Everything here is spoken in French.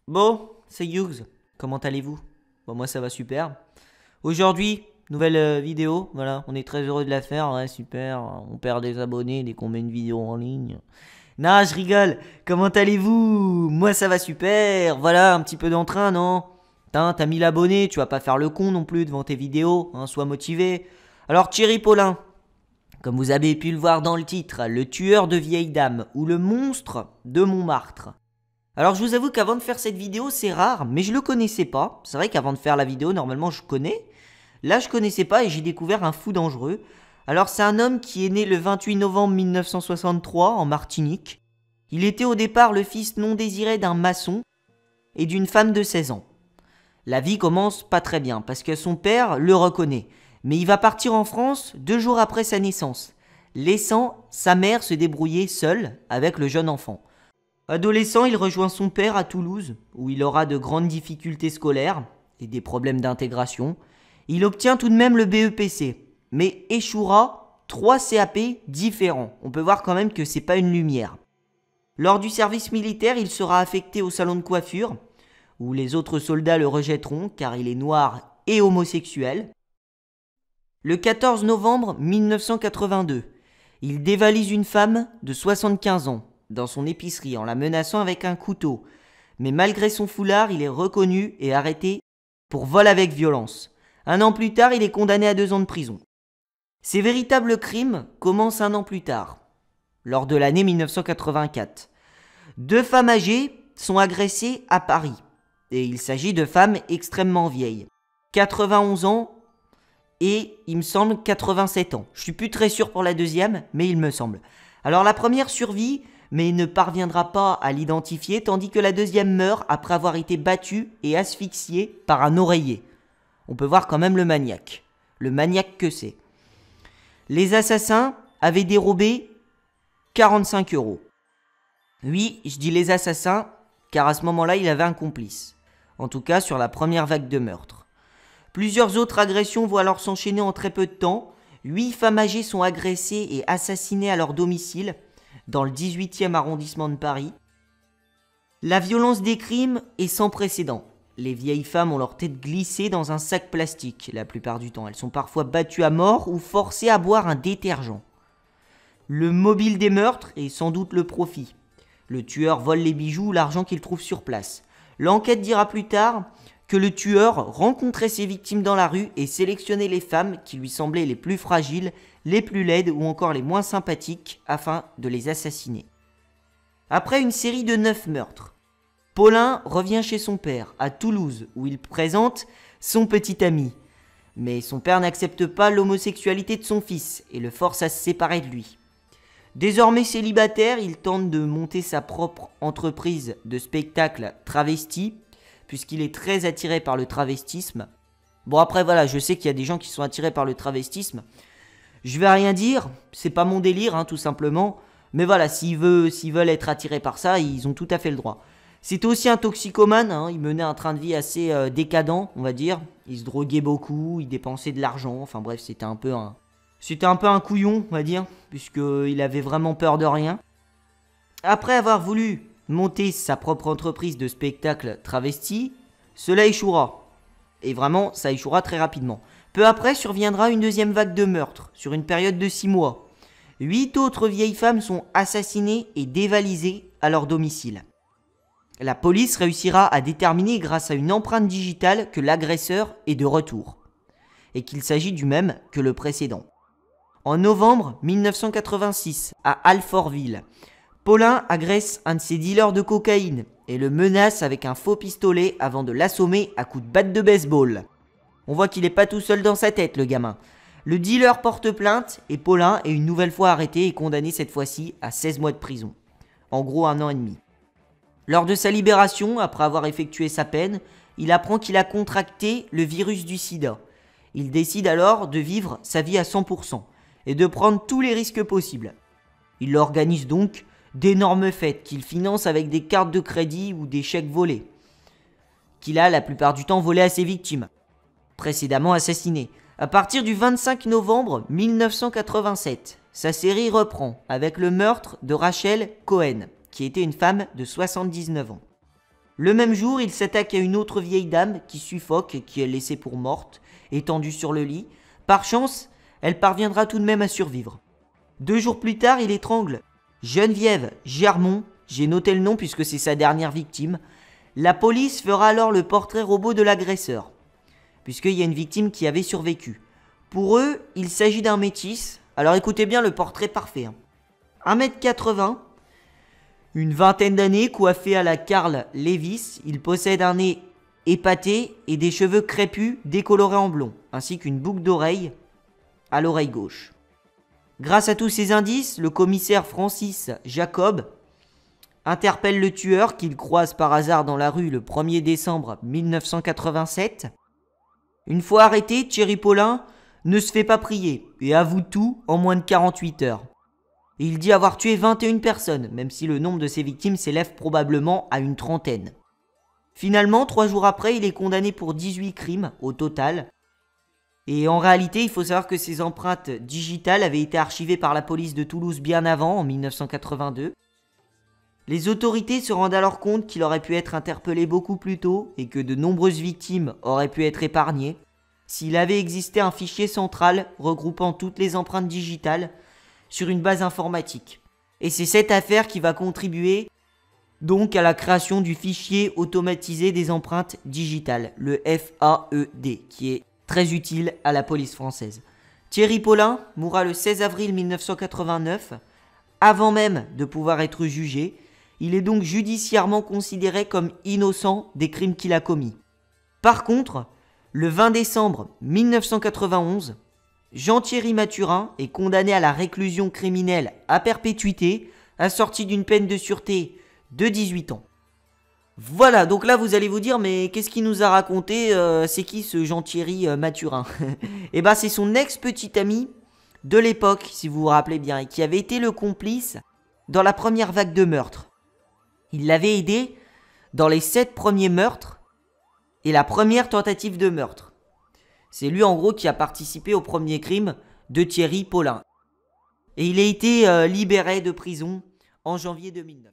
Bon, c'est Hughes. Comment allez-vous? Bon, moi ça va super. Aujourd'hui, nouvelle vidéo. Voilà, on est très heureux de la faire. Ouais, super. On perd des abonnés dès qu'on met une vidéo en ligne. Non, je rigole. Comment allez-vous? Moi ça va super. Voilà, un petit peu d'entrain, non? T'as 1000 abonnés, tu vas pas faire le con non plus devant tes vidéos. Hein, sois motivé. Alors, Thierry Paulin, comme vous avez pu le voir dans le titre, le tueur de vieilles dames ou le monstre de Montmartre. Alors je vous avoue qu'avant de faire cette vidéo, c'est rare, mais je le connaissais pas. C'est vrai qu'avant de faire la vidéo, normalement je connais. Là je connaissais pas et j'ai découvert un fou dangereux. Alors c'est un homme qui est né le 28 novembre 1963 en Martinique. Il était au départ le fils non désiré d'un maçon et d'une femme de 16 ans. La vie commence pas très bien parce que son père le reconnaît. Mais il va partir en France 2 jours après sa naissance, laissant sa mère se débrouiller seule avec le jeune enfant. Adolescent, il rejoint son père à Toulouse, où il aura de grandes difficultés scolaires et des problèmes d'intégration. Il obtient tout de même le BEPC, mais échouera 3 CAP différents. On peut voir quand même que c'est pas une lumière. Lors du service militaire, il sera affecté au salon de coiffure, où les autres soldats le rejetteront car il est noir et homosexuel. Le 14 novembre 1982, il dévalise une femme de 75 ans dans son épicerie en la menaçant avec un couteau. Mais malgré son foulard, il est reconnu et arrêté pour vol avec violence. 1 an plus tard, il est condamné à 2 ans de prison. Ses véritables crimes commencent 1 an plus tard, lors de l'année 1984. 2 femmes âgées sont agressées à Paris. Et il s'agit de femmes extrêmement vieilles. 91 ans et, il me semble, 87 ans. Je suis plus très sûr pour la deuxième, mais il me semble. Alors la première survit, mais ne parviendra pas à l'identifier, tandis que la deuxième meurt après avoir été battue et asphyxiée par un oreiller. On peut voir quand même le maniaque que c'est. Les assassins avaient dérobé 45 €. Oui, je dis les assassins, car à ce moment-là, il avait un complice. En tout cas, sur la première vague de meurtres. Plusieurs autres agressions vont alors s'enchaîner en très peu de temps. 8 femmes âgées sont agressées et assassinées à leur domicile, dans le 18e arrondissement de Paris. La violence des crimes est sans précédent. Les vieilles femmes ont leur tête glissée dans un sac plastique, la plupart du temps. Elles sont parfois battues à mort ou forcées à boire un détergent. Le mobile des meurtres est sans doute le profit. Le tueur vole les bijoux ou l'argent qu'il trouve sur place. L'enquête dira plus tard que le tueur rencontrait ses victimes dans la rue et sélectionnait les femmes qui lui semblaient les plus fragiles, les plus laides ou encore les moins sympathiques afin de les assassiner. Après une série de 9 meurtres, Paulin revient chez son père, à Toulouse, où il présente son petit ami. Mais son père n'accepte pas l'homosexualité de son fils et le force à se séparer de lui. Désormais célibataire, il tente de monter sa propre entreprise de spectacle travesti, puisqu'il est très attiré par le travestisme. Bon après voilà, je sais qu'il y a des gens qui sont attirés par le travestisme. Je vais rien dire, c'est pas mon délire tout simplement. Mais voilà, s'ils veulent être attirés par ça, ils ont tout à fait le droit. C'était aussi un toxicomane, il menait un train de vie assez décadent, on va dire. Il se droguait beaucoup, il dépensait de l'argent, enfin bref, c'était un peu un couillon, on va dire, puisqu'il avait vraiment peur de rien. Après avoir voulu monter sa propre entreprise de spectacle travesti, cela échouera. Et vraiment, ça échouera très rapidement. Peu après surviendra une deuxième vague de meurtres, sur une période de 6 mois. 8 autres vieilles femmes sont assassinées et dévalisées à leur domicile. La police réussira à déterminer grâce à une empreinte digitale que l'agresseur est de retour, et qu'il s'agit du même que le précédent. En novembre 1986, à Alfortville, Paulin agresse un de ses dealers de cocaïne et le menace avec un faux pistolet avant de l'assommer à coups de batte de baseball. On voit qu'il n'est pas tout seul dans sa tête, le gamin. Le dealer porte plainte et Paulin est une nouvelle fois arrêté et condamné cette fois-ci à 16 mois de prison. En gros, 1 an et demi. Lors de sa libération, après avoir effectué sa peine, il apprend qu'il a contracté le virus du sida. Il décide alors de vivre sa vie à 100% et de prendre tous les risques possibles. Il organise donc d'énormes fêtes qu'il finance avec des cartes de crédit ou des chèques volés, qu'il a la plupart du temps volés à ses victimes, précédemment assassinées. À partir du 25 novembre 1987, sa série reprend avec le meurtre de Rachel Cohen, qui était une femme de 79 ans. Le même jour, il s'attaque à une autre vieille dame qui suffoque et qui est laissée pour morte, étendue sur le lit. Par chance, elle parviendra tout de même à survivre. 2 jours plus tard, il étrangle Geneviève Germont, j'ai noté le nom puisque c'est sa dernière victime. La police fera alors le portrait robot de l'agresseur, puisqu'il y a une victime qui avait survécu. Pour eux, il s'agit d'un métis. Alors écoutez bien le portrait parfait. 1m80, une vingtaine d'années, coiffé à la Carl Lewis. Il possède un nez épaté et des cheveux crépus décolorés en blond, ainsi qu'une boucle d'oreille à l'oreille gauche. Grâce à tous ces indices, le commissaire Francis Jacob interpelle le tueur qu'il croise par hasard dans la rue le 1er décembre 1987. Une fois arrêté, Thierry Paulin ne se fait pas prier et avoue tout en moins de 48 heures. Il dit avoir tué 21 personnes, même si le nombre de ses victimes s'élève probablement à une trentaine. Finalement, 3 jours après, il est condamné pour 18 crimes au total. Et en réalité, il faut savoir que ces empreintes digitales avaient été archivées par la police de Toulouse bien avant, en 1982. Les autorités se rendent alors compte qu'il aurait pu être interpellé beaucoup plus tôt et que de nombreuses victimes auraient pu être épargnées s'il avait existé un fichier central regroupant toutes les empreintes digitales sur une base informatique. Et c'est cette affaire qui va contribuer donc à la création du fichier automatisé des empreintes digitales, le FAED, qui est très utile à la police française. Thierry Paulin mourra le 16 avril 1989, avant même de pouvoir être jugé. Il est donc judiciairement considéré comme innocent des crimes qu'il a commis. Par contre, le 20 décembre 1991, Jean-Thierry Mathurin est condamné à la réclusion criminelle à perpétuité, assorti d'une peine de sûreté de 18 ans. Voilà, donc là vous allez vous dire, mais qu'est-ce qu'il nous a raconté, c'est qui ce Jean-Thierry Mathurin? Eh ben c'est son ex-petit ami de l'époque, si vous vous rappelez bien, et qui avait été le complice dans la première vague de meurtres. Il l'avait aidé dans les 7 premiers meurtres et la première tentative de meurtre. C'est lui en gros qui a participé au premier crime de Thierry Paulin. Et il a été libéré de prison en janvier 2009.